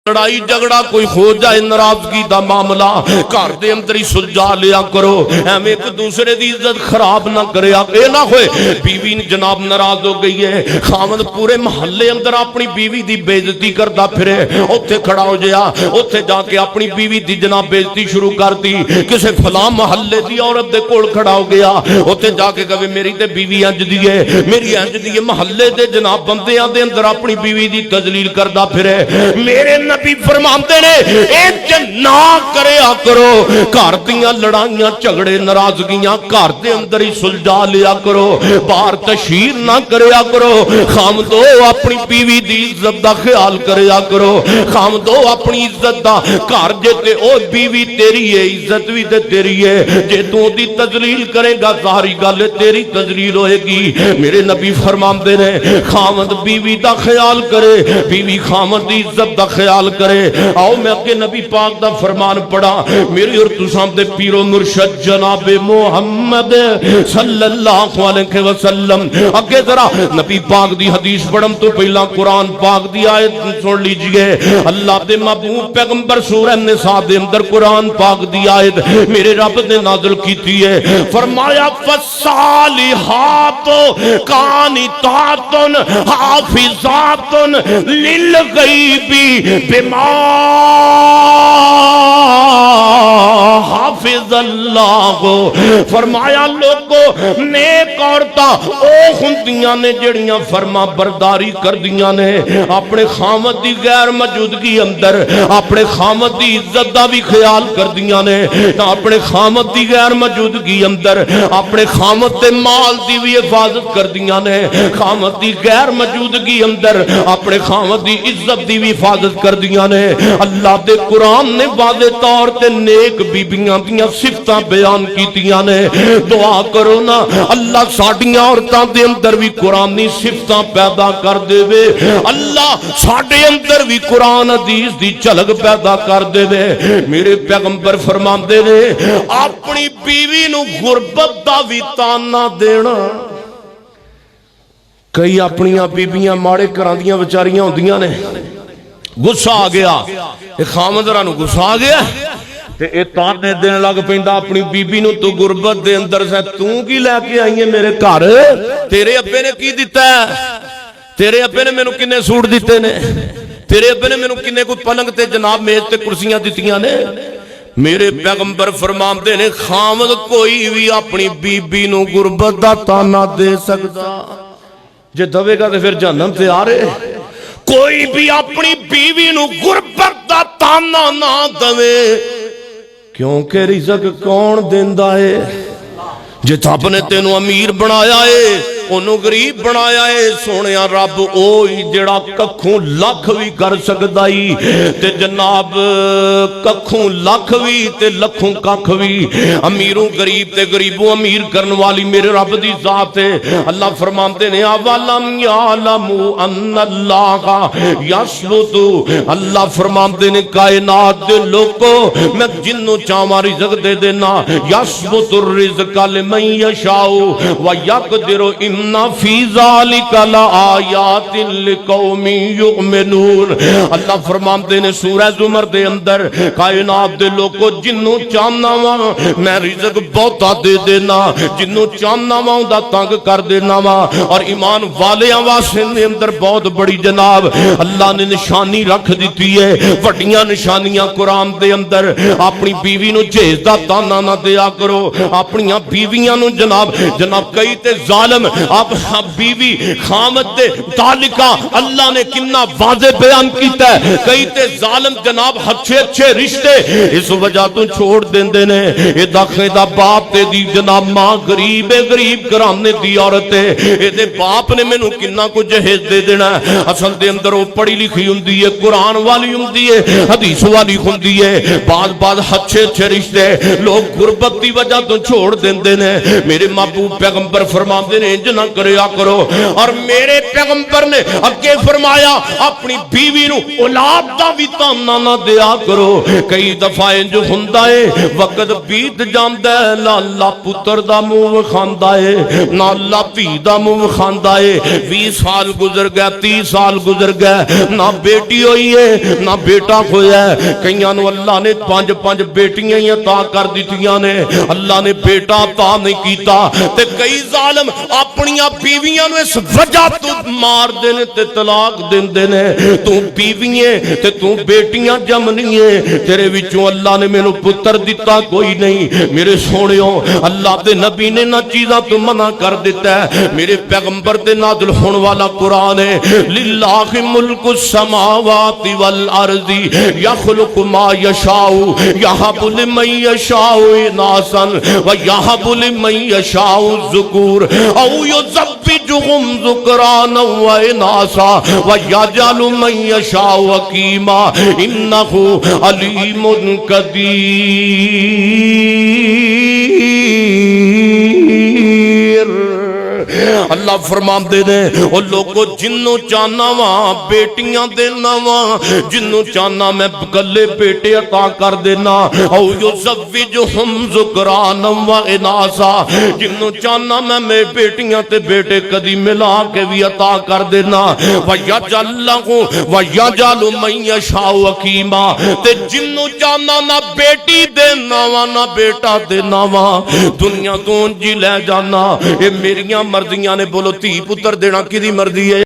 لڑائی جھگڑا کوئی ہو جائے ناراضگی دا معاملہ گھر دے اندر ہی سلجھا لیا کرو، ایویں ایک دوسرے دی عزت خراب نہ کریا، اے نہ ہوئے بیوی جناب ناراض ہو گئی ہے، خاوند پورے محلے اندر اپنی بیوی دی بے عزتی کردا پھرے، اوتھے کھڑا ہو جایا، اوتھے جا کے اپنی بیوی دی جناب بے عزتی شروع کر دی، کسے فلاں محلے دی عورت دے کول کھڑا ہو گیا، اوتھے جا کے کہے میری تے بیوی انج دی ہے، میری انج دی ہے، محلے دے جناب بندیاں دے اندر اپنی بیوی دی تذلیل کردا پھرے۔ میرے نبی فرماتے نے ایک نہ کریا کرو، گھر دیاں لڑائیاں جھگڑے ناراضگیاں گھر دے اندر ہی سلجھا لیا کرو، باہر تشہیر نہ کریا کرو، خامدو اپنی بیوی دی عزت دا خیال کریا کرو، خامدو اپنی عزت دا گھر جے تے او بیوی تیری ہے، عزت بھی تے تیری ہے، جے تو دی تذلیل کرے گا ظاہری گل تیری تذلیل ہوئے گی۔ میرے نبی فرماندے نے خامد بیوی دا خیال کرے، بیوی خامد دی عزت دا خیال کرے۔ آؤ میں اپنے نبی پاک دا فرمان پڑھا، میری اور تسام دے پیر و مرشد جناب محمد صلی اللہ علیہ وسلم۔ اگے ذرا نبی پاک دی حدیث پڑھم تو پہلا قرآن پاک دی آیت سن لیجئے، اللہ دے محبوب پیغمبر سورہ نساء دے اندر قرآن پاک دی آیت میرے رب نے نازل کیتی ہے، فرمایا فالصالحات قانتات حافظات للغیب بما حافظ اللہ۔ فرمایا لوگو نیک عورتاں او ہندیاں نے جڑیاں فرما برداری کر دیاں نے، اپنے خامد دی غیر موجودگی اندر اپنے خامد دی عزت دا بھی خیال کر دیاں نے، اپنے خامد دی غیر موجودگی اندر اپنے خامد تے مال دی بھی حفاظت کر دیاں نے، خامد دی غیر موجودگی اندر اپنے خامد دی عزت دی بھی حفاظت کر دیاں نے۔ اللہ دے قرآن نے واضح طور تے نیک بیبیاں دیاں صفتاں بیان کیتیاں نے، دعا کرو نا اللہ ساڈیاں عورتاں دے اندر بھی قرآنی صفتاں پیدا کر دے وے، اللہ ساڈے اندر بھی قرآن حدیث دی جھلک پیدا کر دے وے۔ میرے پیغمبر فرماندے نے اپنی بیوی نو غربت دا بھی تانا دینا۔ کئی اپنیاں بیبیاں ماڑے گھراں دیاں بیچاریاں ہوندیاں نے، غصہ آ گیا، ایک خامدرہ نو غصہ آ گیا تے اے تانے دین لگ پیندا اپنی بیبی نو، تو غربت دے اندر سے تو کی لے کے آئی ہے میرے گھر، تیرے ابے نے کی دیتا ہے، تیرے ابے نے مینوں کنے سوٹ دیتے نے، تیرے ابے نے مینوں کنے کوئی پلنگ تے جناب میز تے کرسیاں دتیاں نے۔ میرے پیغمبر فرماندے نے خامد کوئی بھی اپنی بیبی نو غربت دا تانا دے سکدا، جے دوے گا تے پھر جہنم تے آ رہے۔ کوئی بھی اپنی بیوی نو غربت دا تانا نہ دوے، کیونکہ رزق کون دیندا ہے؟ جے رب نے تینوں امیر بنایا ہے انہوں غریب بنایا ہے، سونیا رب اوہی جڑا ککھوں لکھ بھی کر سکدائی تے جناب ککھوں لکھ بھی تے لکھوں ککھ بھی، امیروں غریب تے غریبوں امیر کرن والی میرے رب دی ذات ہے۔ اللہ فرماتے نے اولم یعلموا ان اللہ یسبت، اللہ فرماتے نے کائنات دے لوگو میں جنوں چاہواں رزق دے دینا، یسبت الرزق لمن یشاء ویقدر ان فی ذالک لآیات لقوم یؤمنون۔ اللہ فرماتے نے سورہ زمر دے اندر کائنات دے لوگو جنوں چاہنا وا میں رزق بہتا دے دینا، جنوں چاہنا وا دا تنگ کر دینا وا، اور ایمان والیاں واسطے دے اندر بہت بڑی جناب اللہ نے نشانی رکھ دیتی ہے، وڈیاں نشانیاں قرآن دے اندر۔ اپنی بیوی نو جہیز دا تانا نہ دیا کرو، اپنیاں بیویاں نو جناب کئی تے ظالم اب بیوی خامد دے تعلقہ اللہ نے کنا واضح بیان کیتا ہے، کئی تے ظالم جناب اچھے اچھے رشتے اس وجہ تو چھوڑ دیندے نے، اے داخے دا باپ تے دی جناب ماں غریب گھرانے دی عورت ہے، اے دے باپ نے مینوں کنا کو جہیز دے دینا ہے، اصل دے اندر وہ پڑھی لکھی ہوندی ہے، قرآن والی ہوندی ہے، حدیث والی ہوندی ہے، بعض اچھے اچھے رشتے لوگ غربت دی وجہ تو چھوڑ دیندے نے۔ میرے محبوب پیغمبر فرماندے نے نہ کریا کرو. اور میرے پیغمبر نے اگے فرمایا اپنی بیوی نو اولاد دا بھی تانا نہ دیا کرو. کئی دفعہ انج ہوندا ہے وقت بیت جاندا ہے لالا پتر دا منہ کھاندا ہے نہ لا دھی دا منہ کھاندا ہے. 20 سال گزر گئے 30 سال گزر گئے نہ بیٹی ہوئی ہے نہ بیٹا ہویا ہے. کئیاں نو اللہ نے 5 بیٹیاں ہی عطا کر دتیاں نے, اللہ نے بیٹا عطا نہیں کیتا. تے کئی ظالم اپنی بیویاں نو اس وجہ تو مار دینے تے طلاق دیندے نے. تو بیویاں تے تو بیٹیاں جمنی ہے, تیرے وچوں اللہ نے مینوں پتر دتا کوئی نہیں. میرے سونےو اللہ دے نبی نے نہ چیزاں تو منع کر دیتا ہے. میرے پیغمبر تے نازل ہون والا قرآن ہے للہ ملک السماوات والارض یخلق ما یشاء یہب لمن یشاء اناثا ویہب لمن یشاء الذکور او یزوجہم ذکرانا واناثا ویجعل من یشاء عقیما انہ علیم قدیر. اللہ فرماندے نے او لوگو جنوں چاہنا وا بیٹیاں دینا وا, جنوں چاہنا میں کلے بیٹے عطا کر دینا. او یزوجہم ذکرانا و اناثا, جنوں چاہنا میں بیٹیاں تے بیٹے کدی ملا کے بھی عطا کر دینا. ویجعل من یشاء عقیما, تے جنوں چاہنا نہ بیٹی دینا وا نہ بیٹا دینا وا, دنیا تو جی لے جانا. اے میریاں مرضیاں نے. بولو تھی پتر دینا کدی مرضی ہے؟